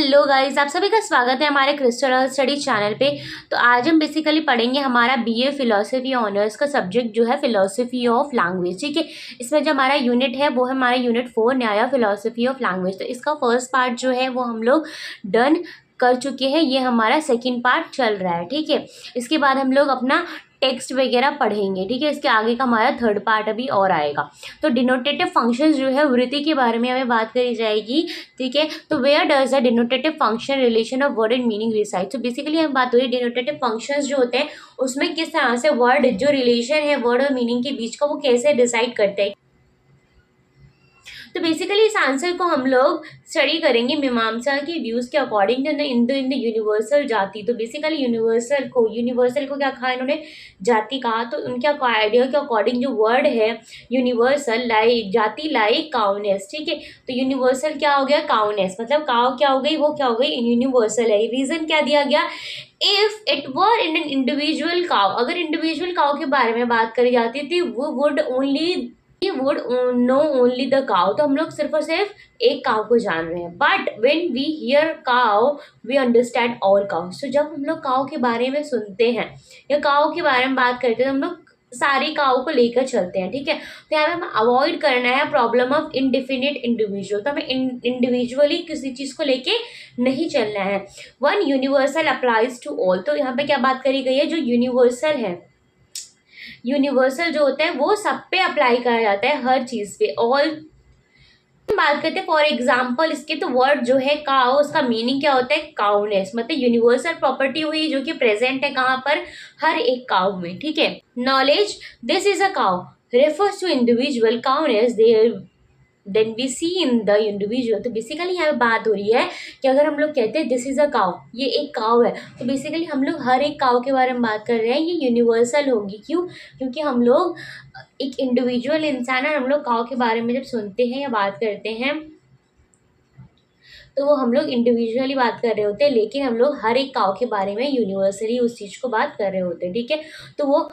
Hello guys, आप सभी का स्वागत है हमारे क्रिस्टल स्टडी चैनल पे। तो आज हम बेसिकली पढ़ेंगे हमारा बीए फिलोसफी ऑनर्स का सब्जेक्ट जो है फिलोसफी ऑफ लैंग्वेज। ठीक है, इसमें जो हमारा यूनिट है वो है हमारा यूनिट 4 न्याय फिलोसफी ऑफ लैंग्वेज। तो इसका फर्स्ट पार्ट जो है वो हम लोग डन कर चुके हैं, ये हमारा सेकेंड पार्ट चल रहा है। ठीक है, इसके बाद हम लोग अपना टेक्स्ट वगैरह पढ़ेंगे। ठीक है, इसके आगे का हमारा थर्ड पार्ट अभी और आएगा। तो डिनोटेटिव फंक्शंस जो है वृत्ति के बारे में हमें बात करी जाएगी। ठीक है, तो where does the denotative function relation of word and meaning reside. तो बेसिकली हम बात हो रही है डिनोटेटिव फंक्शंस जो होते हैं उसमें किस तरह से वर्ड जो रिलेशन है वर्ड और मीनिंग के बीच का वो कैसे डिसाइड करते हैं। तो बेसिकली इस आंसर को हम लोग स्टडी करेंगे मीमांसा की व्यूज के according to in the universal jati. तो बेसिकली यूनिवर्सल को क्या कहा इन्होंने, जाति कहा। तो उनके आइडिया के अकॉर्डिंग जो वर्ड है यूनिवर्सल लाइक जाति लाइक काउनेस। ठीक है, तो यूनिवर्सल क्या हो गया, काउनेस, मतलब काउ क्या हो गई, वो क्या हो गई, यूनिवर्सल है। रीजन क्या दिया गया, if it were in an individual cow, अगर इंडिविजुअल काउ के बारे में बात करी जाती थी वो would know only the cow, तो हम लोग सिर्फ और सिर्फ एक काउ को जान रहे हैं। But when we hear cow we understand all cow. तो जब हम लोग काउ के बारे में सुनते हैं या काउ के बारे में बात करते हैं तो हम लोग सारी काउ को लेकर चलते हैं। ठीक है, तो यहाँ पे हमें अवॉइड करना है प्रॉब्लम ऑफ इनडिफिनिट इंडिविजुअल। तो हमें इंडिविजुअली किसी चीज़ को लेके नहीं चलना है। One universal applies to all. तो यहाँ पे क्या बात करी गई है, जो यूनिवर्सल है, यूनिवर्सल जो होता है वो सब पे अप्लाई करा जाता है, हर चीज़ पे। ऑल बात करते हैं फॉर एग्जाम्पल इसके, तो वर्ड जो है काउ, उसका मीनिंग क्या होता है, काउनेस, मतलब यूनिवर्सल प्रॉपर्टी हुई जो कि प्रेजेंट है कहाँ पर, हर एक काउ में। ठीक है, knowledge this is a cow refers to individual cowness then we see in the individual. तो बेसिकली यहाँ पे बात हो रही है कि अगर हम लोग कहते हैं दिस इज अ काउ, ये एक काउ है, तो बेसिकली हम लोग हर एक काउ के बारे में बात कर रहे हैं, ये यूनिवर्सल होगी। क्यों, क्योंकि हम लोग एक इंडिविजुअल इंसान है, हम लोग काउ के बारे में जब सुनते हैं या बात करते हैं तो वो हम लोग इंडिविजुअली बात कर रहे होते हैं, लेकिन हम लोग हर एक काउ के बारे में यूनिवर्सली उस चीज़ को बात कर रहे होते हैं। ठीक है, तो वो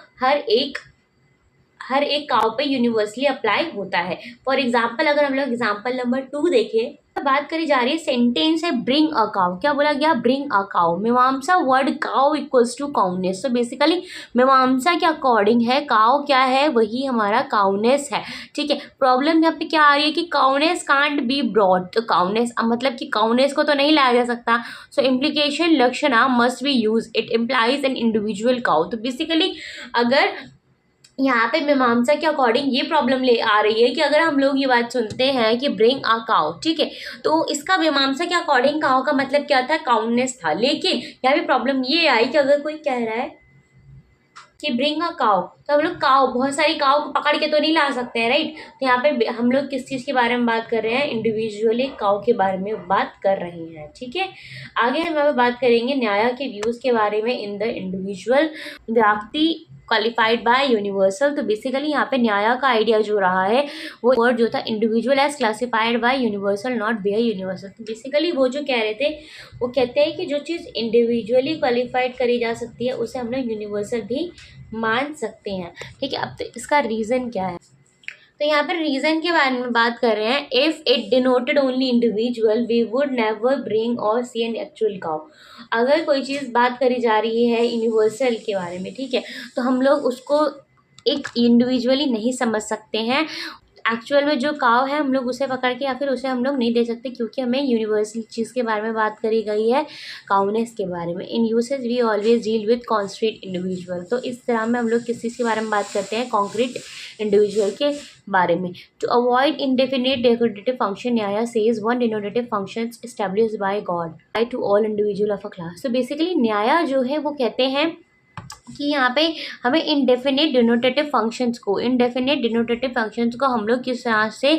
हर एक काउ पे यूनिवर्सली अप्लाई होता है। फॉर एग्जाम्पल अगर हम लोग एग्जाम्पल नंबर 2 देखें तो बात करी जा रही है, सेंटेंस है ब्रिंग अ काउ। क्या बोला गया, ब्रिंग अ काउ। मीमांसा word cow equals to cowness. तो बेसिकली मीमांसा के अकॉर्डिंग है काउ क्या है, वही हमारा काउनेस है। ठीक है, प्रॉब्लम यहाँ पे क्या आ रही है कि काउनेस कांट बी ब्रॉड। तो काउनेस मतलब कि काउनेस को तो नहीं लाया जा सकता। So implication lakshana must be use, it implies an individual cow. तो बेसिकली अगर यहाँ पे मीमांसा के अकॉर्डिंग ये प्रॉब्लम ले आ रही है कि अगर हम लोग ये बात सुनते हैं कि ब्रिंग अ काउ, ठीक है, तो इसका मीमांसा के अकॉर्डिंग काउ का मतलब क्या था, काउनेस था। लेकिन यहाँ पे प्रॉब्लम ये आई कि अगर कोई कह रहा है कि ब्रिंग अ काउ, तो हम लोग काउ, बहुत सारी काउ को पकड़ के तो नहीं ला सकते हैं, राइट। तो यहाँ पे हम लोग किस चीज़ के बारे में बात कर रहे हैं, इंडिविजुअली काउ के बारे में बात कर रहे हैं। ठीक है, आगे हम बात करेंगे न्याय के व्यूज़ के बारे में इन द इंडिविजुअल व्यक्ति क्वालिफाइड बाय यूनिवर्सल। तो बेसिकली यहाँ पे न्याय का आइडिया जो रहा है वो वर्ड जो था individual as classified by universal not by universal. तो बेसिकली वो जो कह रहे थे वो कहते हैं कि जो चीज़ इंडिविजुअली क्वालिफाइड करी जा सकती है उसे हम लोग यूनिवर्सल भी मान सकते हैं। ठीक है, अब तो इसका रीज़न क्या है, तो यहाँ पर रीज़न के बारे में बात कर रहे हैं। If it denoted only individual we would never bring और सी एन एक्चुअल काउ। अगर कोई चीज़ बात करी जा रही है यूनिवर्सल के बारे में, ठीक है, तो हम लोग उसको एक इंडिविजुअली नहीं समझ सकते हैं। एक्चुअल में जो काव है हम लोग उसे पकड़ के या फिर उसे हम लोग नहीं दे सकते, क्योंकि हमें यूनिवर्सल चीज़ के बारे में बात करी गई है, काउनेस के बारे में। In usage we always deal with concrete individual. तो इस तरह में हम लोग किस चीज़ के बारे में बात करते हैं, कॉन्क्रीट इंडिविजुअल के बारे में। To avoid indefinite decorative function Nyaya says one denotative function established by God by to all individual of a class. तो बेसिकली न्याय जो है वो कहते हैं कि यहाँ पे हमें इंडेफिनिट डिनोटेटिव फंक्शंस को हम लोग किस तरह से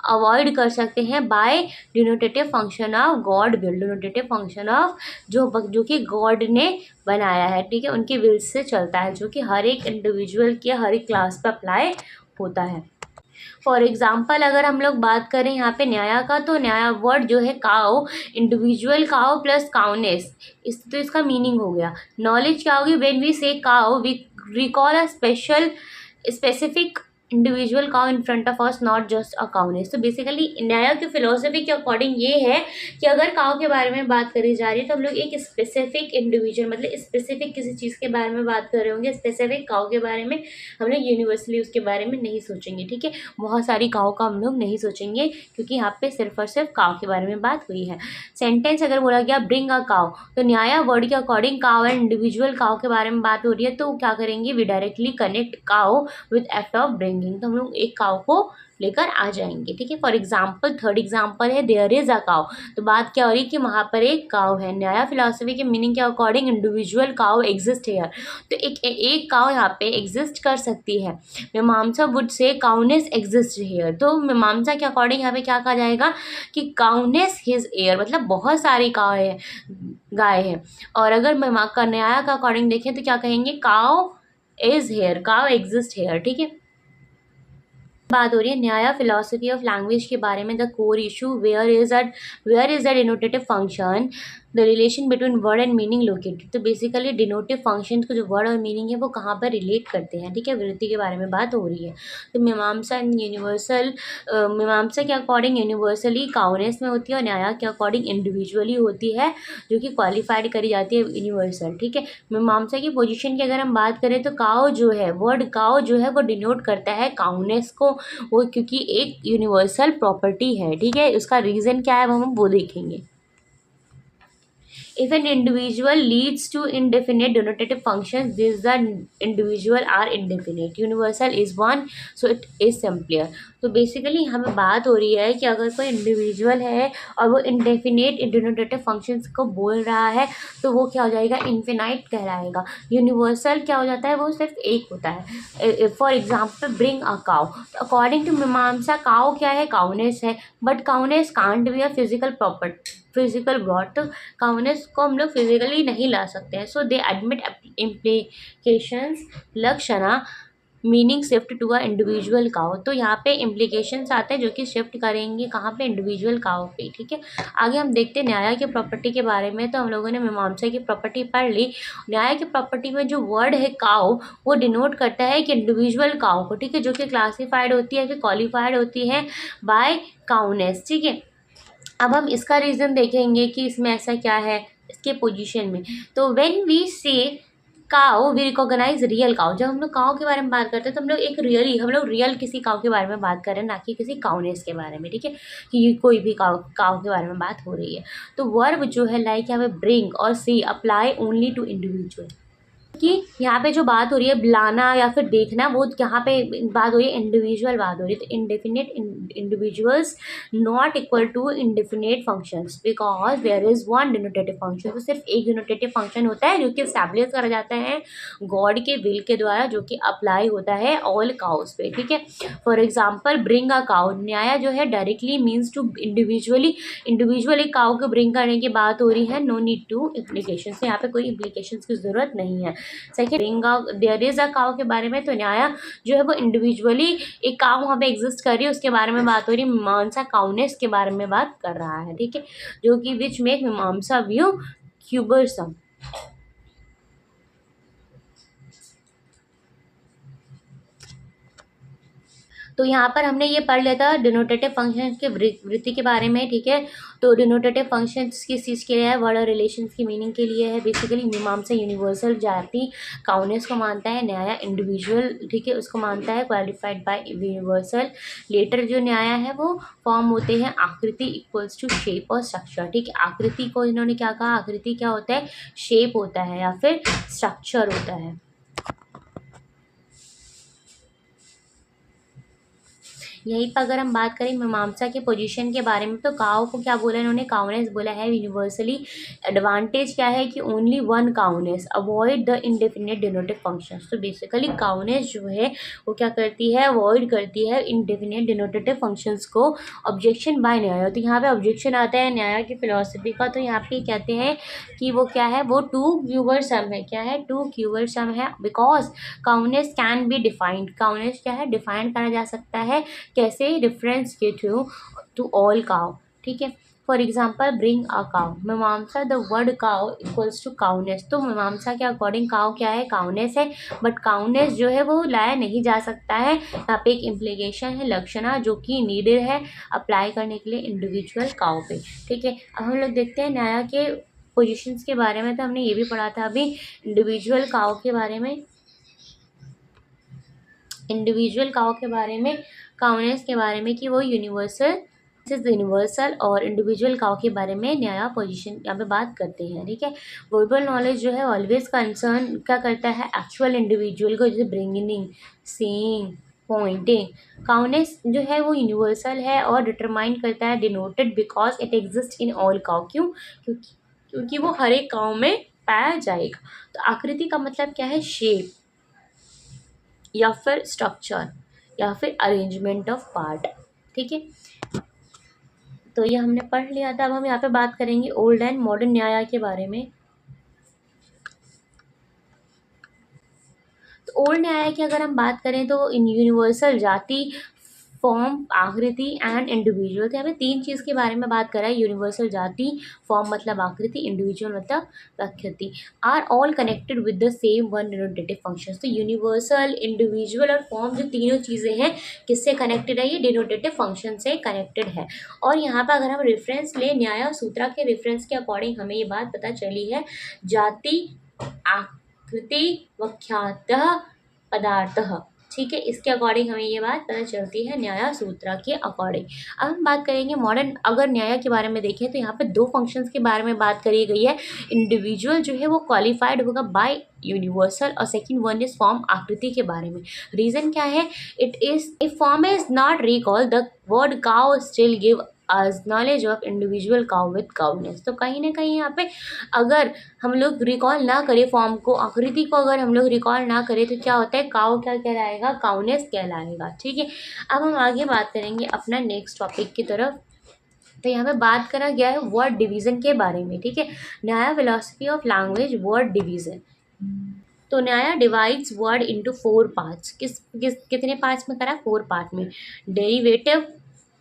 अवॉइड कर सकते हैं, by denotative function of God will. Denotative function of जो कि गॉड ने बनाया है, ठीक है, उनकी विल से चलता है, जो कि हर एक इंडिविजुअल के हर एक क्लास पर अप्लाई होता है। फॉर एग्जाम्पल अगर हम लोग बात करें यहाँ पे न्याय का, तो न्याय वर्ड जो है cow, individual cow plus cowness, तो इसका मीनिंग हो गया। नॉलेज क्या होगी, when we say cow we recall a specific individual cow in front of us, not just a cowness. तो बेसिकली न्याया की फिलोसफी के अकॉर्डिंग ये है कि अगर काउ के बारे में बात करी जा रही है तो हम लोग एक स्पेसिफिक इंडिविजुअल, मतलब स्पेसिफिक किसी चीज़ के बारे में बात कर रहे होंगे, स्पेसिफिक काउ के बारे में हम लोग यूनिवर्सली उसके बारे में नहीं सोचेंगे, ठीक है। बहुत सारी काउ का हम लोग नहीं सोचेंगे क्योंकि यहाँ पे सिर्फ और सिर्फ काउ के बारे में बात हुई है। सेंटेंस अगर बोला गया ब्रिंग अ काउ, तो न्याया वर्ड के according cow and individual cow के बारे में बात हो रही है, तो क्या करेंगे, we directly connect cow with act of bringing. तो हम लोग एक काउ को लेकर आ जाएंगे, ठीक है। फॉर एग्जाम्पल, थर्ड एग्जाम्पल है देयर इज अ काउ। तो बात क्या हो रही है कि वहाँ पर एक काउ है। न्याया फिलोसफी के मीनिंग के according individual cow exist here, तो एक काउ यहाँ पे एग्जिस्ट कर सकती है। मीमांसा वुड से काउनेस एग्जिस्ट हेयर, तो मीमांसा के अकॉर्डिंग यहाँ पे क्या कहा जाएगा कि काउनेस हिज एयर, मतलब बहुत सारी गाय है। और अगर न्याया का अकॉर्डिंग देखें तो क्या कहेंगे, cow is here, cow exist here, ठीक है। बात हो रही है न्याया फिलोसफी ऑफ लैंग्वेज के बारे में। The core issue where is the denotative function, the relation between word and meaning located. तो बेसिकली डिनोटिव फंक्शन को जो वर्ड और मीनिंग है वो कहाँ पर रिलेट करते हैं, ठीक है। वृत्ति के बारे में बात हो रही है। तो मीमांसा यूनिवर्सल, मीमांसा के अकॉर्डिंग यूनिवर्सली काउनेस में होती है और न्याया के अकॉर्डिंग इंडिविजुअली होती है, जो कि क्वालिफाइड करी जाती है यूनिवर्सल, ठीक है। मीमांसा की पोजीशन की अगर हम बात करें तो काउ जो है, वर्ड काउ जो है वो डिनोट करता है काउनेस को, वो क्योंकि एक यूनिवर्सल प्रॉपर्टी है, ठीक है। उसका रीज़न क्या है वो देखेंगे। If an individual leads to indefinite denotative functions, these the individual are indefinite. Universal is one, so it is simpler. तो बेसिकली यहाँ पे बात हो रही है कि अगर कोई इंडिविजुअल है और वो इंडेफिनेट डिनोटेटिव फंक्शंस को बोल रहा है तो वो क्या हो जाएगा, इन्फिनाइट कहलाएगा। यूनिवर्सल क्या हो जाता है, वो सिर्फ एक होता है। For example bring a cow, according to Mimamsa cow क्या है, काउनेस है, but cowness can't be a physical broad, तो काउनेस को हम लोग फिजिकली नहीं ला सकते हैं। So they admit implications lakshana meaning shift to a individual cow. तो यहाँ पे इम्प्लीकेशंस आते हैं जो कि शिफ्ट करेंगे कहाँ पे, इंडिविजुअल काउ पे, ठीक है। आगे हम देखते हैं न्याय की प्रॉपर्टी के बारे में। तो हम लोगों ने मीमांसा की प्रॉपर्टी पढ़ ली। न्याय की प्रॉपर्टी में जो वर्ड है काउ, वो डिनोट करता है कि इंडिविजुअल काउ को, ठीक है, जो कि क्लासीफाइड होती है, कि क्वालिफाइड होती है बाय काउनेस, ठीक है। अब हम इसका रीज़न देखेंगे कि इसमें ऐसा क्या है इसके पोजीशन में। तो when we say cow we recognize real cow, जब हम लोग काउ के बारे में बात करते हैं तो हम लोग रियल किसी काउ के बारे में बात कर रहे हैं, ना कि किसी काउनेस के बारे में, ठीक है, कि कोई भी काउ के बारे में बात हो रही है। तो वर्ब जो है लाइक यहाँ पे ब्रिंग और सी अप्लाई ओनली टू इंडिविजुअल, कि यहाँ पे जो बात हो रही है लाना या फिर देखना, वो यहाँ पे बात हो रही है इंडिविजुअल बात हो रही है। तो indefinite individuals not equal to indefinite functions because there is one denotative function. तो सिर्फ एक डिनोटेटिव फंक्शन होता है जो कि एस्टैब्लिश करा जाता है गॉड के विल के द्वारा, जो कि अप्लाई होता है ऑल काउस पे, ठीक है। For example bring a cow, Nyaya जो है directly means to individually cow को ब्रिंग करने की बात हो रही है, नो नीड टू इम्प्लीकेशन। यहाँ पे कोई इम्प्लीकेशन की जरूरत नहीं है। Second there is a cow के बारे में, तो न्याया जो है वो इंडिविजुअली एक काउ वहाँ पे एग्जिस्ट कर रही है, उसके बारे में बात हो रही है। मीमांसा काउनेस के बारे में बात कर रहा है, ठीक है, जो कि विच मेक मीमांसा व्यू क्यूबरसम। तो यहाँ पर हमने ये पढ़ लिया था डिनोटेटिव फंक्शंस के वृत्ति के बारे में, ठीक है। तो डिनोटेटिव फंक्शंस किस चीज़ के लिए है, वर्ड और रिलेशंस की मीनिंग के लिए है। बेसिकली मीमांसा यूनिवर्सल जाति काउनेस को मानता है, न्याय इंडिविजुअल, ठीक है, उसको मानता है क्वालिफाइड बाय यूनिवर्सल। लेटर जो न्याय है वो फॉर्म होते हैं आकृति इक्वल्स टू शेप और स्ट्रक्चर, ठीक है। आकृति को इन्होंने क्या कहा, आकृति क्या होता है, शेप होता है या फिर स्ट्रक्चर होता है। यहीं पर अगर हम बात करें मीमांसा के पोजीशन के बारे में, तो काउ को क्या बोला इन्होंने, काउनेस बोला है। यूनिवर्सली एडवांटेज क्या है कि only one cowness, avoid the indefinite denotative functions. तो बेसिकली काउनेस जो है वो क्या करती है, अवॉइड करती है इंडेफिनेट डिनोटेटिव फंक्शंस को। ऑब्जेक्शन बाय न्याय, तो यहाँ पे ऑब्जेक्शन आता है न्याय की फिलोसफी का। तो यहाँ पे कहते हैं कि वो क्या है, वो टू क्यूबर सम है, क्या है, टू क्यूबर सम है, बिकॉज काउनेस कैन बी डिफाइंड, काउनेस क्या है, डिफाइंड करा जा सकता है, कैसे, रेफरेंस के थ्रू टू ऑल काउ, ठीक है। For example bring a cow, Mimamsa the word cow equals to cowness. तो मीमांसा के अकॉर्डिंग काउ क्या है, काउनेस है, बट काउनेस जो है वो लाया नहीं जा सकता है। यहाँ पे एक इम्प्लीकेशन है लक्षणा जो कि नीडेड है अप्लाई करने के लिए इंडिविजुअल काउ पे। ठीक है, अब हम लोग देखते हैं न्याय के पोजीशंस के बारे में। तो हमने ये भी पढ़ा था अभी इंडिविजुअल काउ के बारे में, इंडिविजुअल काउ के बारे में, काउनेस के बारे में कि वो यूनिवर्सल और इंडिविजुअल काउ के बारे में नया पोजीशन यहाँ पे बात करते हैं। ठीक है, वर्बल नॉलेज जो है ऑलवेज कंसर्न क्या करता है, एक्चुअल इंडिविजुअल को, जैसे ब्रिंगिंग, सीइंग, पॉइंटिंग। काउनेस जो है वो यूनिवर्सल है और डिटरमाइन करता है, denoted because it exist in all cow. क्यों, क्योंकि वो हर एक काउ में पाया जाएगा। तो आकृति का मतलब क्या है, शेप या फिर स्ट्रक्चर या फिर अरेंजमेंट ऑफ पार्ट। ठीक है, तो ये हमने पढ़ लिया था। अब हम यहाँ पे बात करेंगे ओल्ड एंड मॉडर्न न्याय के बारे में। तो ओल्ड न्याय की अगर हम बात करें तो इन यूनिवर्सल, जाति, फॉर्म, आकृति एंड इंडिविजुअल। तो यहाँ पे तीन चीज़ के बारे में बात करा है, यूनिवर्सल, जाति, फॉर्म मतलब आकृति, इंडिविजुअल मतलब प्रकृति, are all connected with the same one denotative function. तो यूनिवर्सल, इंडिविजुअल और फॉर्म जो तीनों चीज़ें हैं किससे कनेक्टेड है, ये डिनोटेटिव फंक्शन से कनेक्टेड है। और यहाँ पर अगर हम रेफरेंस ले, न्याय सूत्रा के रेफरेंस के अकॉर्डिंग हमें ये बात पता चली है, जाति, आकृति, व्याख्यातः, पदार्थः। ठीक है, इसके अकॉर्डिंग हमें ये बात पता चलती है न्याय सूत्रा के अकॉर्डिंग। अब हम बात करेंगे मॉडर्न, अगर न्याय के बारे में देखें तो यहाँ पे दो फंक्शंस के बारे में बात करी गई है। इंडिविजुअल जो है वो क्वालिफाइड होगा बाय यूनिवर्सल और सेकंड वन इज फॉर्म, आकृति के बारे में। रीजन क्या है, it is if form is not recall the word cow still give us knowledge of individual cow with cowness. तो कहीं ना कहीं यहाँ पे अगर हम लोग रिकॉल ना करें फॉर्म को, आकृति को अगर हम लोग रिकॉल ना करें तो क्या होता है, काउ क्या कहलाएगा, काउनेस कहलाएगा। ठीक है, अब हम आगे बात करेंगे अपना नेक्स्ट टॉपिक की तरफ। तो यहाँ पे बात करा गया है वर्ड डिवीज़न के बारे में। ठीक है, न्याय philosophy of language word division. तो न्याय डिवाइड्स वर्ड इनटू 4 पार्ट्स। कितने पार्ट्स में करा, 4 पार्ट में। डेरिवेटिव,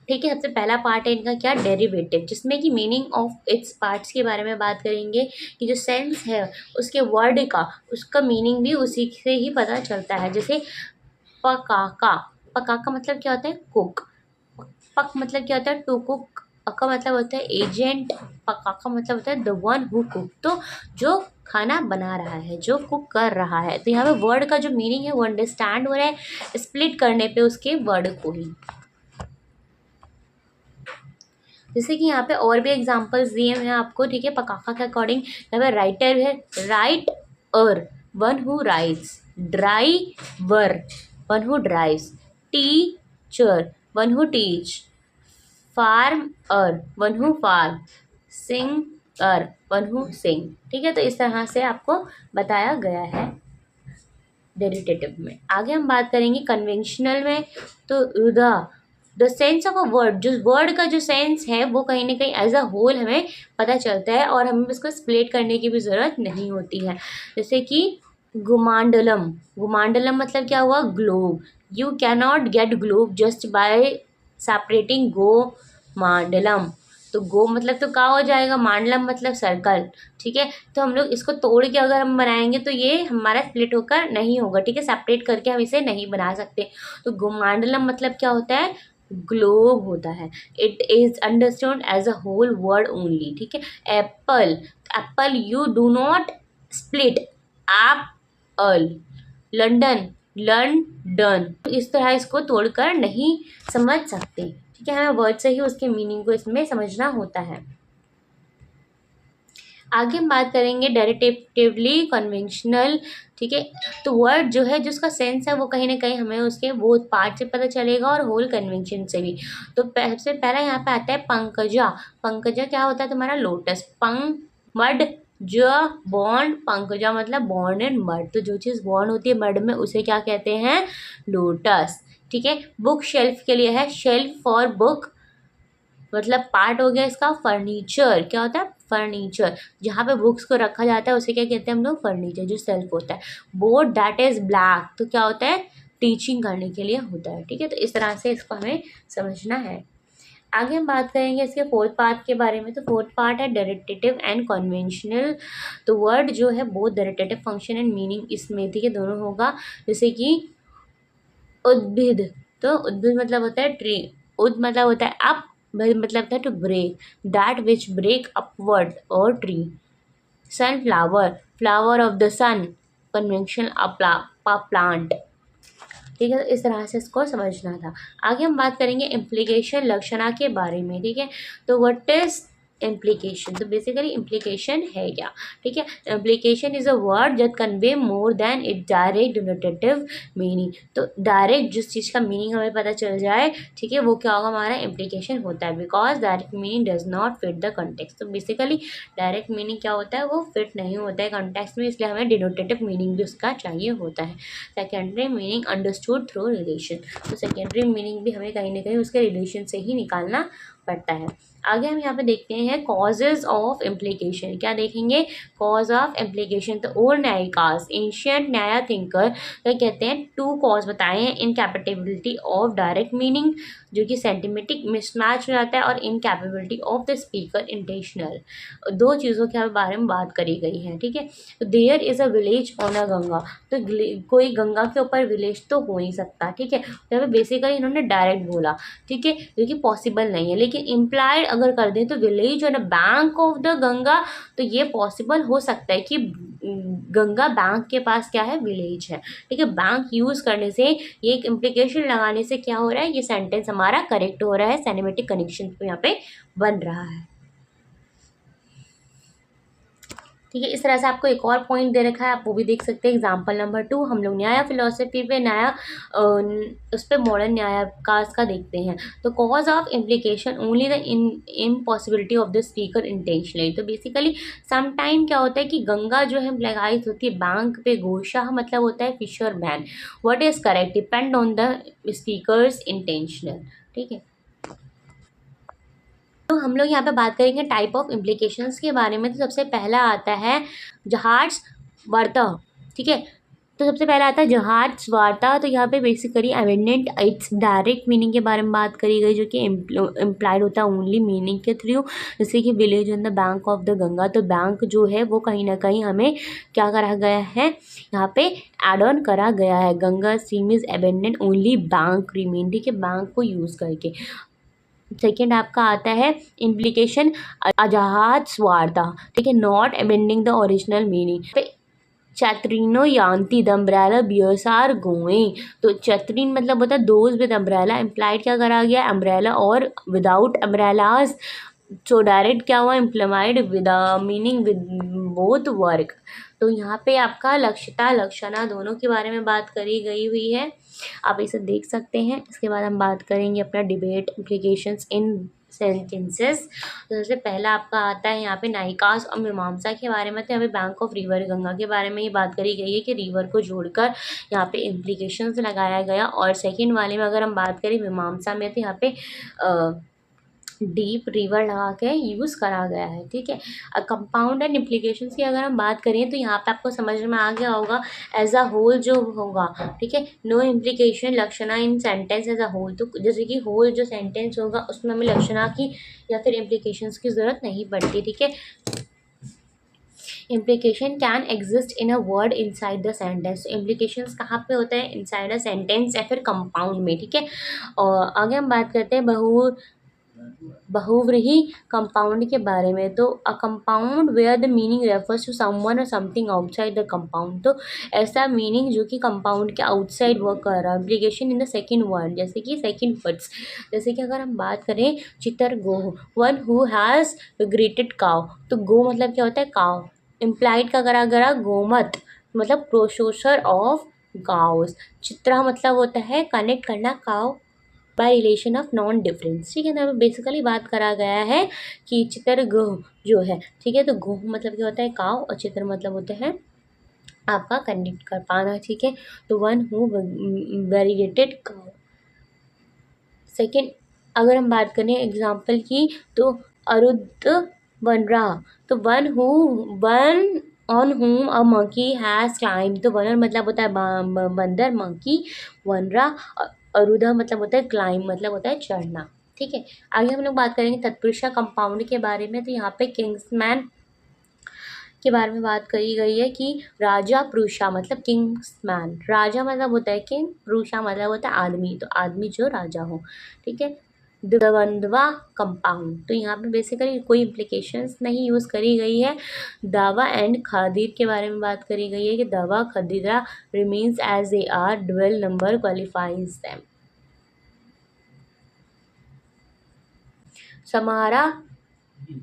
ठीक है, सबसे पहला पार्ट है इनका क्या, डेरिवेटिव, जिसमें कि मीनिंग ऑफ इट्स पार्ट्स के बारे में बात करेंगे कि जो सेंस है उसके वर्ड का, उसका मीनिंग भी उसी से ही पता चलता है। जैसे पकाका, पकाका मतलब क्या होता है, कुक। पक मतलब क्या होता है, टू कुक। का मतलब होता है एजेंट। पकाका मतलब होता है द वन हु कुक, तो जो खाना बना रहा है, जो कुक कर रहा है। तो यहाँ पे वर्ड का जो मीनिंग है वो अंडरस्टैंड हो रहा है स्प्लिट करने पे उसके वर्ड को ही। जैसे कि यहाँ पे और भी एग्जांपल्स दिए हैं आपको। ठीक है, पकाका के अकॉर्डिंग यहाँ पे राइटर है, write er, one who writes. Driver, one who drives. Teacher, one who teach. Farmer, one who farm. Singer, one who sing. ठीक है, तो इस तरह से आपको बताया गया है डेरिवेटिव में। आगे हम बात करेंगे कन्वेंशनल में। तो the sense of a word, जो वर्ड का जो सेंस है वो कहीं ना कहीं एज अ होल हमें पता चलता है और हमें इसको स्प्लिट करने की भी ज़रूरत नहीं होती है। जैसे कि गुमांडलम, गुमांडलम मतलब क्या हुआ, globe. You cannot get globe just by separating गो मांडलम। तो गो मतलब तो का हो जाएगा, मांडलम मतलब सर्कल। ठीक है, तो हम लोग इसको तोड़ के अगर हम बनाएंगे तो ये हमारा स्प्लिट होकर नहीं होगा। ठीक है, सेपरेट करके हम इसे नहीं बना सकते। तो गुमांडलम मतलब क्या होता है, ग्लोब होता है। It is understood as a whole word only. ठीक है, apple, apple you do not split apple. London, London, इस तरह इसको तोड़कर नहीं समझ सकते। ठीक है, हमें वर्ड से ही उसके मीनिंग को इसमें समझना होता है। आगे हम बात करेंगे डेरिवेटिवली कन्वेंशनल। ठीक है, तो वर्ड जो है जिसका सेंस है वो कहीं ना कहीं हमें उसके वो पार्ट से पता चलेगा और होल कन्वेंशन से भी। तो सबसे पहला यहाँ पे आता है पंकजा। पंकजा क्या होता है तुम्हारा, लोटस। पंग मड, ज बॉन्ड, पंकजा मतलब बॉन्ड एंड मड। तो जो चीज़ बॉन्ड होती है मड में उसे क्या कहते हैं, लोटस। ठीक है, बुक शेल्फ के लिए है, शेल्फ फॉर बुक मतलब पार्ट हो गया इसका। फर्नीचर क्या होता है, फर्नीचर, जहाँ पे बुक्स को रखा जाता है उसे क्या कहते हैं हम लोग, फर्नीचर, जो सेल्फ होता है। बोर्ड दैट इज ब्लैक, तो क्या होता है, टीचिंग करने के लिए होता है। ठीक है, तो इस तरह से इसको हमें समझना है। आगे हम बात करेंगे इसके फोर्थ पार्ट के बारे में। तो फोर्थ पार्ट है डेरिवेटिव एंड कन्वेंशनल। तो वर्ड जो है both derivative function and meaning इसमें थी के दोनों होगा। जैसे कि उद्भिद, तो उद्भिद मतलब होता है ट्री, उद मतलब होता है अप, मतलब होता है to break, that which break upward और tree. Sunflower, flower of the sun, conventional plant. ठीक है, तो इस तरह से इसको समझना था। आगे हम बात करेंगे इम्प्लीकेशन लक्षणा के बारे में। ठीक है, तो व्हाट इज इम्प्लीकेशन। तो बेसिकली इम्प्लीकेशन है क्या। ठीक है, implication is a word that convey more than it direct denotative meaning. तो डायरेक्ट जिस चीज़ का मीनिंग हमें पता चल जाए, ठीक है, वो क्या होगा, हमारा इम्प्लीकेशन होता है। Because direct meaning does not fit the context. तो बेसिकली डायरेक्ट मीनिंग क्या होता है, वो फिट नहीं होता है कंटेक्स्ट में, इसलिए हमें डिनोटेटिव मीनिंग भी उसका चाहिए होता है। Secondary meaning understood through relation. तो सेकेंडरी मीनिंग भी हमें कहीं ना कहीं उसके रिलेशन से ही निकालना पड़ता है। आगे हम यहाँ पे देखते हैं कॉजेज ऑफ इम्प्लीकेशन। क्या देखेंगे, कॉज ऑफ इम्प्लीकेशन। तो ओल्ड न्यायिकास, एंशियंट न्याय थिंकर क्या कहते हैं, टू कॉज बताए हैं। इनकैपेबिलिटी ऑफ डायरेक्ट मीनिंग, जो कि सेंटिमेटिक मिसमैच हो जाता है, और incapability of the speaker intentional. दो चीज़ों के बारे में बात करी गई है। ठीक है, तो there is a village on a Ganga. तो कोई गंगा के ऊपर विलेज तो हो नहीं सकता। ठीक है, तो बेसिकली इन्होंने डायरेक्ट बोला, ठीक है, जो कि पॉसिबल नहीं है। लेकिन इम्प्लाइड अगर कर दें तो village on a bank of the Ganga, तो ये पॉसिबल हो सकता है कि गंगा बैंक के पास क्या है, विलेज है। ठीक है, बैंक यूज़ करने से, ये एक इम्प्लीकेशन लगाने से क्या हो रहा है, ये सेंटेंस हमारा करेक्ट हो रहा है, सिनेमेटिक कनेक्शन तो यहाँ पे बन रहा है। ठीक है, इस तरह से आपको एक और पॉइंट दे रखा है, आप वो भी देख सकते हैं। एग्जाम्पल नंबर 2 हम लोग न्याय फिलोसफी पे नया उस पर मॉडर्न न्यायकाश का देखते हैं। तो cause of implication only the impossibility of the speaker intentionally. तो बेसिकली सम टाइम क्या होता है कि गंगा जो है लगाई होती है बैंक पे, गोशाह मतलब होता है fisherman. What is correct depend on the speakers intentional. ठीक है, तो हम लोग यहाँ पे बात करेंगे टाइप ऑफ इम्प्लीकेशंस के बारे में। तो सबसे पहला आता है जहाज वार्ता। ठीक है, तो सबसे पहला आता है जहाज वार्ता। तो यहाँ पे basically evident it's direct meaning के बारे में बात करी गई, जो कि इम्प्लाइड होता है ओनली मीनिंग के थ्रू। जैसे कि village on the bank of the Ganga, तो बैंक जो है वो कहीं ना कहीं हमें क्या करा गया है, यहाँ पे एड ऑन करा गया है। Ganga stream is abandoned only bank remain. ठीक है, बैंक को यूज़ करके। सेकेंड आपका आता है इम्प्लीकेशन अजहाज वार्ता। ठीक है, not abandoning the original meaning. चैत्रीनो यान्ति the umbrella bearers are going. तो चैत्रीन मतलब होता है दोज विद अम्ब्रेला, इम्प्लाइड क्या करा गया, अम्ब्रेला और विदाउट अम्ब्रेलाज। सो डायरेक्ट क्या हुआ, implied with meaning with both work. तो यहाँ पे आपका लक्षता लक्षणा दोनों के बारे में बात करी गई हुई है, आप इसे देख सकते हैं। इसके बाद हम बात करेंगे अपना डिबेट इम्प्लीकेशंस इन सेंटेंसेस। तो सबसे पहला आपका आता है यहाँ पे नायिकास और मीमांसा के बारे में। तो यहाँ पे बैंक ऑफ रिवर गंगा के बारे में ये बात करी गई है कि रिवर को जोड़कर यहाँ पे इम्प्लीकेशंस लगाया गया। और सेकंड वाले में अगर हम बात करें मीमांसा में, तो यहाँ पे डीप रिवर लगा के यूज़ करा गया है। ठीक है, कंपाउंड एंड इम्प्लीकेशंस की अगर हम बात करें तो यहाँ पे आपको समझ में आ गया होगा एज अ होल जो होगा। ठीक है, no implication lakshana in sentence as a whole. तो जैसे कि होल जो सेंटेंस होगा उसमें हमें लक्षणा की या फिर इम्प्लीकेशंस की ज़रूरत नहीं पड़ती। ठीक है, implication can exist in a word inside the sentence. Implications कहाँ पे होता है, इनसाइड अ सेंटेंस या फिर कंपाउंड में। ठीक है, और आगे हम बात करते हैं बहुव्रीहि कंपाउंड के बारे में। तो a compound where the meaning refers to someone और समथिंग आउटसाइड द कंपाउंड। तो ऐसा मीनिंग जो कि कंपाउंड के आउटसाइड वर्क कर रहा है। Implication in the second word, जैसे कि सेकंड वर्ड्स, जैसे कि अगर हम बात करें चितर गोह, one who has greeted cow. तो गो मतलब क्या होता है, काव। इम्प्लाइड का करा गया गोमत, मतलब प्रोसेसर ऑफ काउस। चित्रा मतलब होता है कनेक्ट करना cow by relation of non difference. ठीक है ना, बेसिकली बात करा गया है कि चित्र गुह जो है, ठीक है, तो गुह मतलब क्या होता है, काव, और चित्र मतलब होता है आपका कनेक्ट कर पाना। ठीक है, तो वन हु वेरीगेटेड काव। सेकेंड अगर हम बात करें एग्जाम्पल की, तो अरुद वन रहा। तो one on whom a monkey has climbed। तो वनर मतलब होता है बंदर, मंकी, वनरा। अरुधा मतलब होता है क्लाइम, मतलब होता है चढ़ना। ठीक है। आगे हम लोग बात करेंगे तत्पुरुषा कंपाउंड के बारे में। तो यहाँ पे किंग्समैन के बारे में बात करी गई है कि राजा पुरुषा मतलब किंग्समैन, राजा मतलब होता है किंग, पुरुषा मतलब होता है आदमी, तो आदमी जो राजा हो, ठीक है। द्वंद्वा कंपाउंड, तो यहाँ पे बेसिकली कोई इम्प्लीकेशंस नहीं यूज़ करी गई है। दावा एंड खादिर के बारे में बात करी गई है कि दावा खदीरा remains as a are, dual number qualifies them. समारा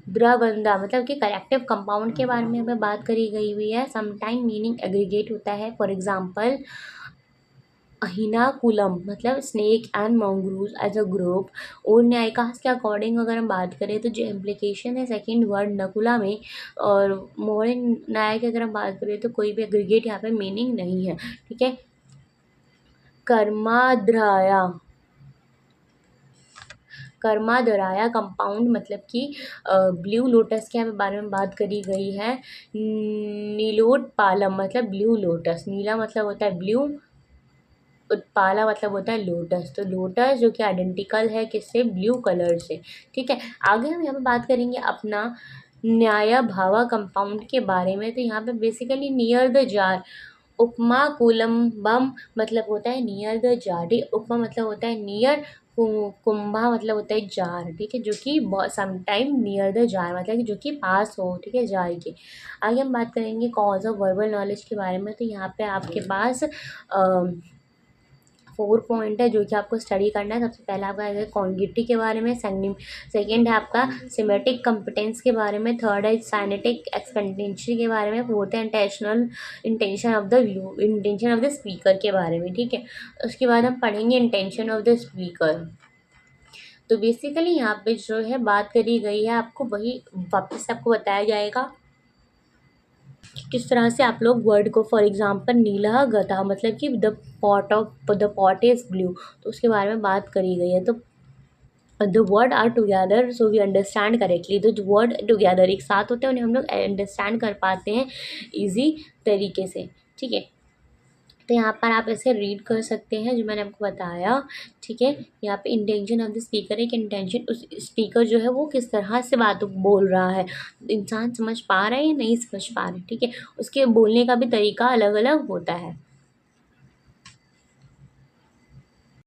द्रवंदा मतलब कि करेक्टिव कंपाउंड के बारे में हमें बात करी गई हुई है। समटाइम मीनिंग एग्रीगेट होता है, फॉर एग्जांपल अहिनाकुलम मतलब snake and mongoose as a group. और न्यायिकास के अकॉर्डिंग अगर हम बात करें तो जो इम्प्लीकेशन है सेकंड वर्ड नकुला में, और मॉडर्न न्याय की अगर हम बात करें तो कोई भी एग्रीगेट यहाँ पे मीनिंग नहीं है, ठीक है। कर्माद्राया, कर्मादराया कंपाउंड मतलब कि ब्लू लोटस के बारे में बात करी गई है। नीलोत्पालम मतलब ब्लू लोटस, नीला मतलब होता है ब्लू, उत्पाला मतलब होता है लोटस, तो लोटस जो कि आइडेंटिकल है किससे, ब्लू कलर से, ठीक है। आगे हम यहाँ पे बात करेंगे अपना न्याय भावा कंपाउंड के बारे में। तो यहाँ पे बेसिकली नियर द जार, उपमा कुलम्बम मतलब होता है नियर द जार, ठीक, उपमा मतलब होता है नियर, कुंभा मतलब होता है जार, ठीक है, जो कि समटाइम नियर द जार मतलब कि जो कि पास हो, ठीक है, जार के। आगे हम बात करेंगे कॉज ऑफ वर्बल नॉलेज के बारे में। तो यहाँ पे आपके पास 4 पॉइंट है जो कि आपको स्टडी करना है। सबसे पहला आपका है कॉन्गिटी के बारे में, सेकंड है आपका सिमेटिक कंपिटेंस के बारे में, थर्ड है साइनेटिक एक्सपेंडेंसी के बारे में, फोर्थ है इंटेंशन ऑफ द स्पीकर के बारे में, ठीक है। उसके बाद हम पढ़ेंगे इंटेंशन ऑफ द स्पीकर। तो बेसिकली यहाँ पे जो है बात करी गई है, आपको वही वापस आपको बताया जाएगा किस तरह से आप लोग वर्ड को, फॉर एग्जांपल नीला गधा मतलब कि द पॉट इज ब्लू, तो उसके बारे में बात करी गई है। तो the word are together so we understand correctly, तो जो वर्ड टुगेदर एक साथ होते हैं उन्हें हम लोग अंडरस्टैंड कर पाते हैं ईजी तरीके से, ठीक है। तो यहाँ पर आप ऐसे रीड कर सकते हैं जो मैंने आपको बताया, ठीक है। यहाँ पे इंटेंशन ऑफ द स्पीकर है कि इंटेंशन उस स्पीकर जो है वो किस तरह से बात बोल रहा है, इंसान समझ पा रहा है या नहीं समझ पा रहे, ठीक है। उसके बोलने का भी तरीका अलग अलग होता है।